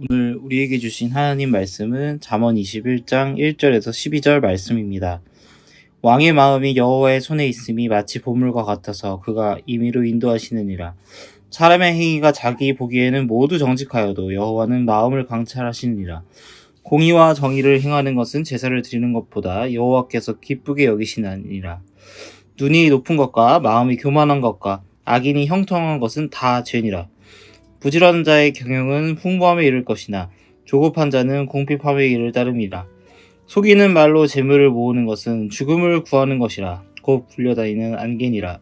오늘 우리에게 주신 하나님 말씀은 잠언 21장 1절에서 12절 말씀입니다. 왕의 마음이 여호와의 손에 있음이 마치 보물과 같아서 그가 임의로 인도하시느니라. 사람의 행위가 자기 보기에는 모두 정직하여도 여호와는 마음을 강찰하시느니라. 공의와 정의를 행하는 것은 제사를 드리는 것보다 여호와께서 기쁘게 여기시느니라. 눈이 높은 것과 마음이 교만한 것과 악인이 형통한 것은 다 죄니라. 부지런한 자의 경영은 풍부함에 이를 것이나 조급한 자는 궁핍함에 이를 따름이라. 속이는 말로 재물을 모으는 것은 죽음을 구하는 것이라. 곧 불려다니는 안개니라.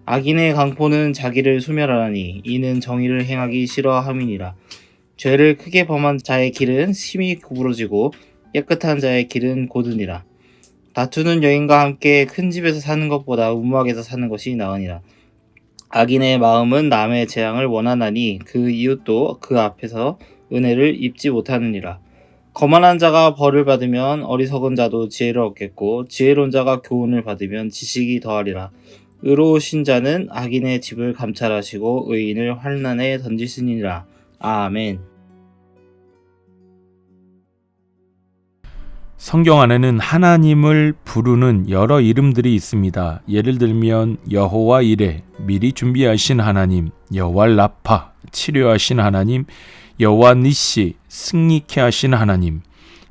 악인의 강포는 자기를 소멸하나니 이는 정의를 행하기 싫어함이니라. 죄를 크게 범한 자의 길은 심히 구부러지고 깨끗한 자의 길은 고드니라. 다투는 여인과 함께 큰 집에서 사는 것보다 움막에서 사는 것이 나으니라. 악인의 마음은 남의 재앙을 원하나니 그 이웃도 그 앞에서 은혜를 입지 못하느니라. 거만한 자가 벌을 받으면 어리석은 자도 지혜를 얻겠고 지혜로운 자가 교훈을 받으면 지식이 더하리라. 의로우신 자는 악인의 집을 감찰하시고 의인을 환난에 던지시니라. 아멘. 성경 안에는 하나님을 부르는 여러 이름들이 있습니다. 예를 들면 여호와 이레, 미리 준비하신 하나님, 여호와 라파, 치료하신 하나님, 여호와 니시, 승리케 하신 하나님.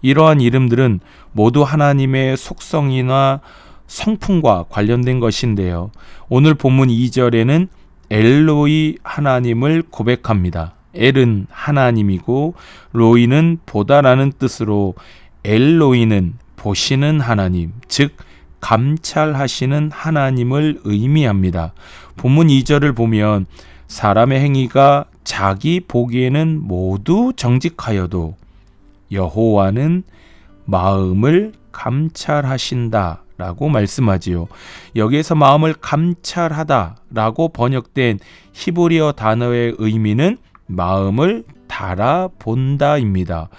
이러한 이름들은 모두 하나님의 속성이나 성품과 관련된 것인데요. 오늘 본문 2절에는 엘로이 하나님을 고백합니다. 엘은 하나님이고 로이는 보다라는 뜻으로 엘로이는 보시는 하나님, 즉 감찰하시는 하나님을 의미합니다. 본문 2절을 보면 사람의 행위가 자기 보기에는 모두 정직하여도 여호와는 마음을 감찰하신다 라고 말씀하지요. 여기에서 마음을 감찰하다 라고 번역된 히브리어 단어의 의미는 마음을 달아본다 입니다.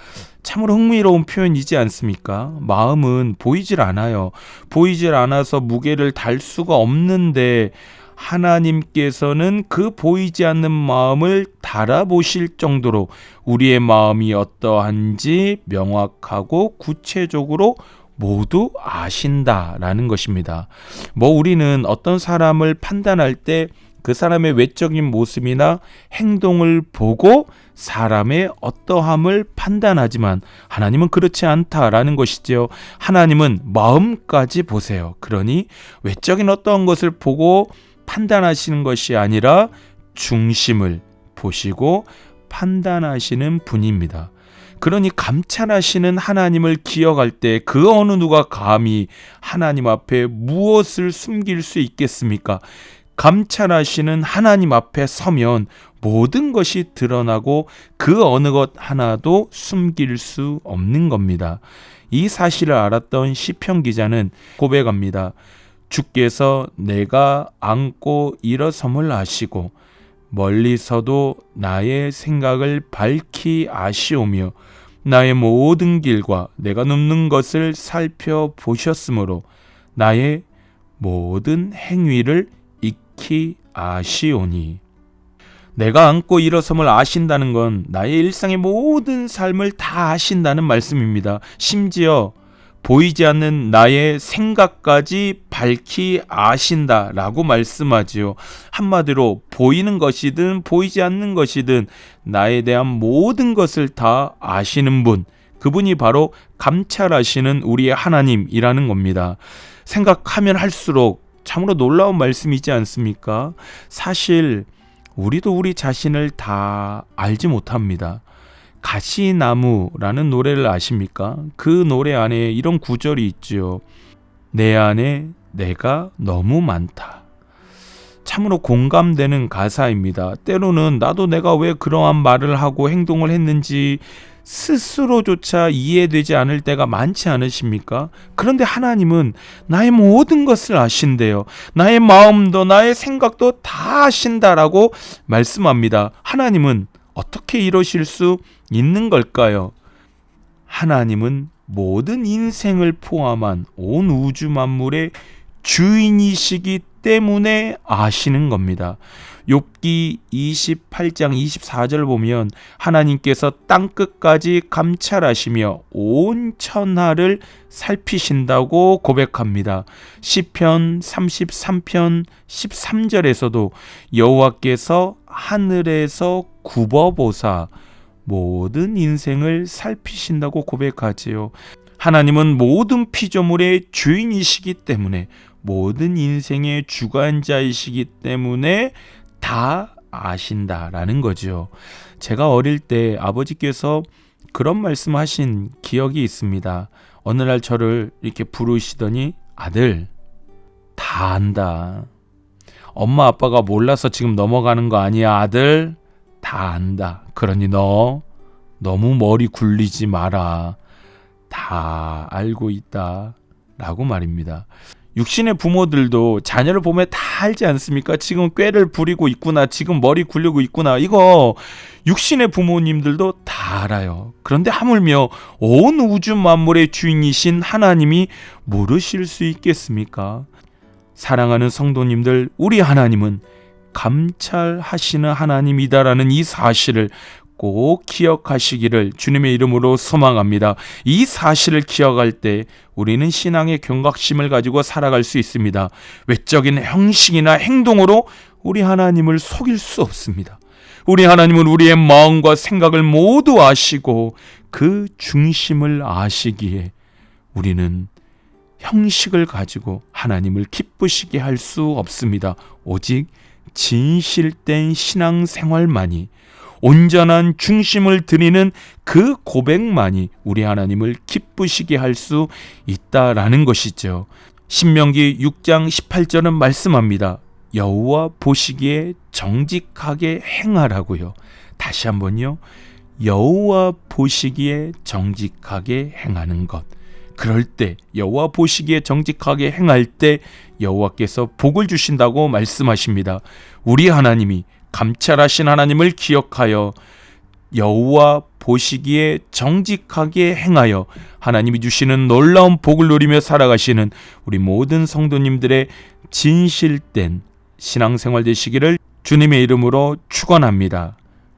참으로 흥미로운 표현이지 않습니까? 마음은 보이질 않아요. 보이질 않아서 무게를 달 수가 없는데 하나님께서는 그 보이지 않는 마음을 달아보실 정도로 우리의 마음이 어떠한지 명확하고 구체적으로 모두 아신다라는 것입니다. 우리는 어떤 사람을 판단할 때 그 사람의 외적인 모습이나 행동을 보고 사람의 어떠함을 판단하지만 하나님은 그렇지 않다라는 것이죠. 하나님은 마음까지 보세요. 그러니 외적인 어떠한 것을 보고 판단하시는 것이 아니라 중심을 보시고 판단하시는 분입니다. 그러니 감찰하시는 하나님을 기억할 때 그 어느 누가 감히 하나님 앞에 무엇을 숨길 수 있겠습니까? 감찰하시는 하나님 앞에 서면 모든 것이 드러나고 그 어느 것 하나도 숨길 수 없는 겁니다. 이 사실을 알았던 시편 기자는 고백합니다. 주께서 내가 앉고 일어섬을 아시고 멀리서도 나의 생각을 밝히 아시오며 나의 모든 길과 내가 눕는 것을 살펴보셨으므로 나의 모든 행위를 익히 아시오니. 내가 앉고 일어섬을 아신다는 건 나의 일상의 모든 삶을 다 아신다는 말씀입니다. 심지어 보이지 않는 나의 생각까지 밝히 아신다라고 말씀하지요. 한마디로 보이는 것이든 보이지 않는 것이든 나에 대한 모든 것을 다 아시는 분, 그분이 바로 감찰하시는 우리의 하나님이라는 겁니다. 생각하면 할수록 참으로 놀라운 말씀이지 않습니까? 사실 우리도 우리 자신을 다 알지 못합니다. 가시나무라는 노래를 아십니까? 그 노래 안에 이런 구절이 있죠. 내 안에 내가 너무 많다. 참으로 공감되는 가사입니다. 때로는 나도 내가 왜 그러한 말을 하고 행동을 했는지 스스로조차 이해되지 않을 때가 많지 않으십니까? 그런데 하나님은 나의 모든 것을 아신대요. 나의 마음도 나의 생각도 다 아신다라고 말씀합니다. 하나님은 어떻게 이러실 수 있는 걸까요? 하나님은 모든 인생을 포함한 온 우주 만물의 주인이시기 때문에 아시는 겁니다. 욥기 28장 24절 보면 하나님께서 땅끝까지 감찰하시며 온 천하를 살피신다고 고백합니다. 시편 33편 13절에서도 여호와께서 하늘에서 굽어보사 모든 인생을 살피신다고 고백하지요. 하나님은 모든 피조물의 주인이시기 때문에, 모든 인생의 주관자이시기 때문에 다 아신다라는 거죠. 제가 어릴 때 아버지께서 그런 말씀하신 기억이 있습니다. 어느 날 저를 이렇게 부르시더니, 아들, 다 안다. 엄마 아빠가 몰라서 지금 넘어가는 거 아니야, 아들. 다 안다. 그러니 너 너무 머리 굴리지 마라. 다 알고 있다. 라고 말입니다. 육신의 부모들도 자녀를 보면 다 알지 않습니까? 지금 꾀를 부리고 있구나, 지금 머리 굴리고 있구나, 이거 육신의 부모님들도 다 알아요. 그런데 하물며 온 우주 만물의 주인이신 하나님이 모르실 수 있겠습니까? 사랑하는 성도님들, 우리 하나님은 감찰하시는 하나님이다라는 이 사실을 꼭 기억하시기를 주님의 이름으로 소망합니다. 이 사실을 기억할 때 우리는 신앙의 경각심을 가지고 살아갈 수 있습니다. 외적인 형식이나 행동으로 우리 하나님을 속일 수 없습니다. 우리 하나님은 우리의 마음과 생각을 모두 아시고 그 중심을 아시기에 우리는 형식을 가지고 하나님을 기쁘시게 할 수 없습니다. 오직 진실된 신앙생활만이, 온전한 중심을 드리는 그 고백만이 우리 하나님을 기쁘시게 할 수 있다라는 것이죠. 신명기 6장 18절은 말씀합니다. 여호와 보시기에 정직하게 행하라고요. 다시 한번요. 여호와 보시기에 정직하게 행하는 것. 그럴 때, 여호와 보시기에 정직하게 행할 때 여호와께서 복을 주신다고 말씀하십니다. 우리 하나님이 감찰하신 하나님을 기억하여 여호와 보시기에 정직하게 행하여 하나님이 주시는 놀라운 복을 누리며 살아가시는 우리 모든 성도님들의 진실된 신앙생활 되시기를 주님의 이름으로 축원합니다.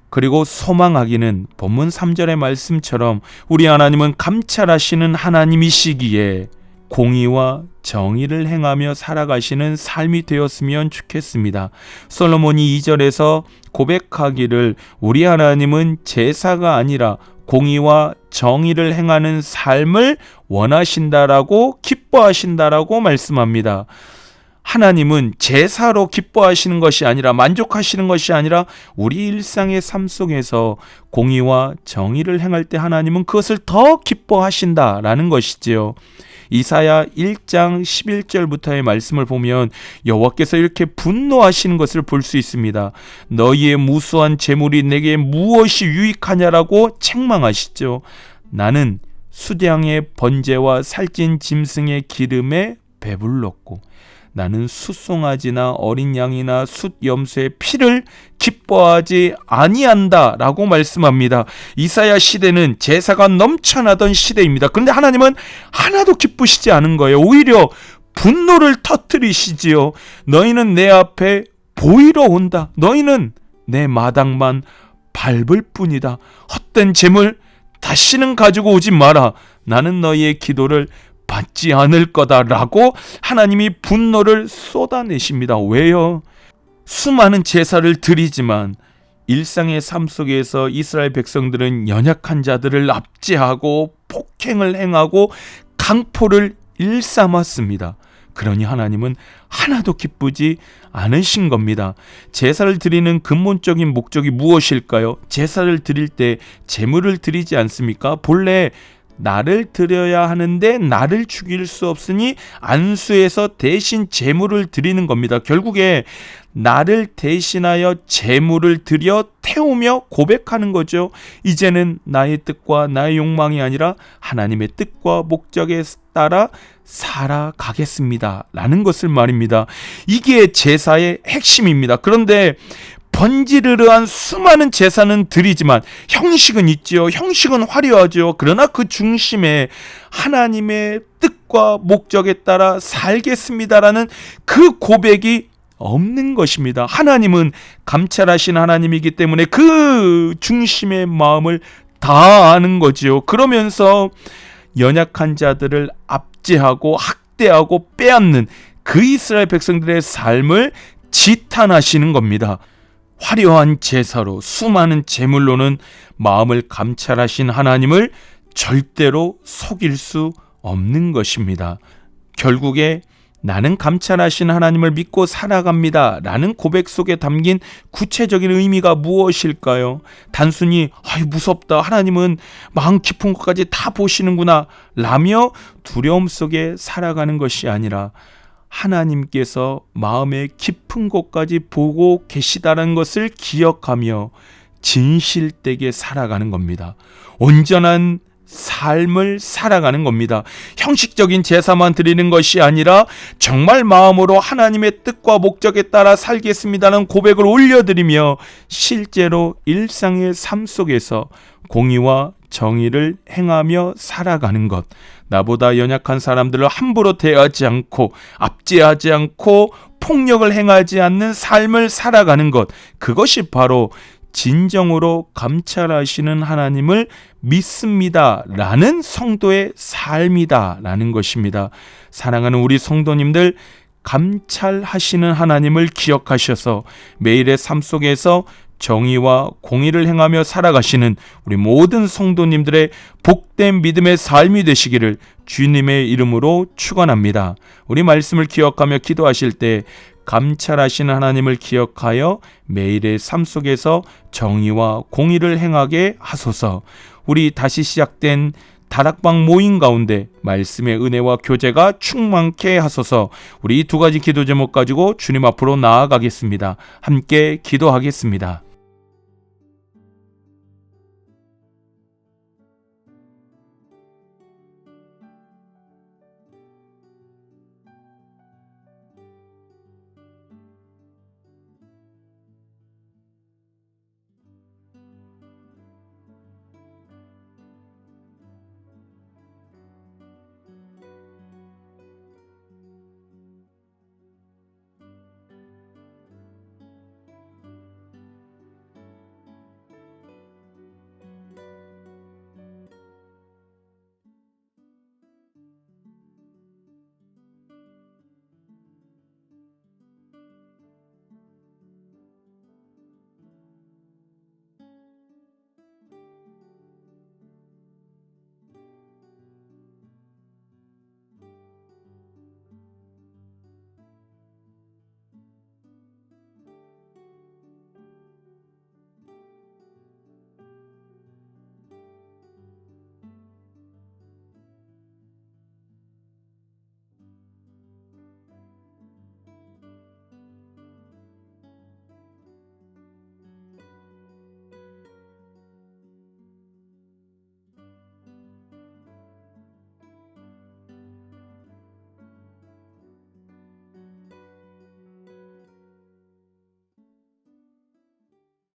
그리고 소망하기는 본문 3절의 말씀처럼 우리 하나님은 감찰하시는 하나님이시기에 공의와 정의를 행하며 살아가시는 삶이 되었으면 좋겠습니다. 솔로몬이 2절에서 고백하기를 우리 하나님은 제사가 아니라 공의와 정의를 행하는 삶을 원하신다라고 기뻐하신다라고 말씀합니다. 하나님은 제사로 기뻐하시는 것이 아니라, 만족하시는 것이 아니라 우리 일상의 삶 속에서 공의와 정의를 행할 때 하나님은 그것을 더 기뻐하신다라는 것이지요. 이사야 1장 11절부터의 말씀을 보면 여호와께서 이렇게 분노하시는 것을 볼 수 있습니다. 너희의 무수한 재물이 내게 무엇이 유익하냐라고 책망하시죠. 나는 수량의 번제와 살찐 짐승의 기름에 배불렀고 나는 숫송아지나 어린 양이나 숫염소의 피를 기뻐하지 아니한다 라고 말씀합니다. 이사야 시대는 제사가 넘쳐나던 시대입니다. 그런데 하나님은 하나도 기쁘시지 않은 거예요. 오히려 분노를 터뜨리시지요. 너희는 내 앞에 보이러 온다. 너희는 내 마당만 밟을 뿐이다. 헛된 재물 다시는 가지고 오지 마라. 나는 너희의 기도를 받지 않을 거다라고 하나님이 분노를 쏟아내십니다. 왜요? 수많은 제사를 드리지만 일상의 삶 속에서 이스라엘 백성들은 연약한 자들을 압제하고 폭행을 행하고 강포를 일삼았습니다. 그러니 하나님은 하나도 기쁘지 않으신 겁니다. 제사를 드리는 근본적인 목적이 무엇일까요? 제사를 드릴 때 제물을 드리지 않습니까? 본래 나를 드려야 하는데 나를 죽일 수 없으니 안수해서 대신 제물을 드리는 겁니다. 결국에 나를 대신하여 제물을 드려 태우며 고백하는 거죠. 이제는 나의 뜻과 나의 욕망이 아니라 하나님의 뜻과 목적에 따라 살아가겠습니다 라는 것을 말입니다. 이게 제사의 핵심입니다. 그런데 번지르르한 수많은 제사는 드리지만 형식은 있지요. 형식은 화려하죠. 그러나 그 중심에 하나님의 뜻과 목적에 따라 살겠습니다라는 그 고백이 없는 것입니다. 하나님은 감찰하신 하나님이기 때문에 그 중심의 마음을 다 아는 거지요. 그러면서 연약한 자들을 압제하고 학대하고 빼앗는 그 이스라엘 백성들의 삶을 지탄하시는 겁니다. 화려한 제사로 수많은 제물로는 마음을 감찰하신 하나님을 절대로 속일 수 없는 것입니다. 결국에 나는 감찰하신 하나님을 믿고 살아갑니다 라는 고백 속에 담긴 구체적인 의미가 무엇일까요? 단순히 무섭다, 하나님은 마음 깊은 것까지 다 보시는구나 라며 두려움 속에 살아가는 것이 아니라 하나님께서 마음의 깊은 곳까지 보고 계시다는 것을 기억하며 진실되게 살아가는 겁니다. 온전한 삶을 살아가는 겁니다. 형식적인 제사만 드리는 것이 아니라 정말 마음으로 하나님의 뜻과 목적에 따라 살겠습니다는 고백을 올려드리며 실제로 일상의 삶 속에서 공의와 정의를 행하며 살아가는 것, 나보다 연약한 사람들을 함부로 대하지 않고 압제하지 않고 폭력을 행하지 않는 삶을 살아가는 것, 그것이 바로 진정으로 감찰하시는 하나님을 믿습니다 라는 성도의 삶이다 라는 것입니다. 사랑하는 우리 성도님들, 감찰하시는 하나님을 기억하셔서 매일의 삶 속에서 정의와 공의를 행하며 살아가시는 우리 모든 성도님들의 복된 믿음의 삶이 되시기를 주님의 이름으로 축원합니다. 우리 말씀을 기억하며 기도하실 때 감찰하시는 하나님을 기억하여 매일의 삶 속에서 정의와 공의를 행하게 하소서. 우리 다시 시작된 다락방 모임 가운데 말씀의 은혜와 교제가 충만케 하소서. 우리 이 두 가지 기도 제목 가지고 주님 앞으로 나아가겠습니다. 함께 기도하겠습니다.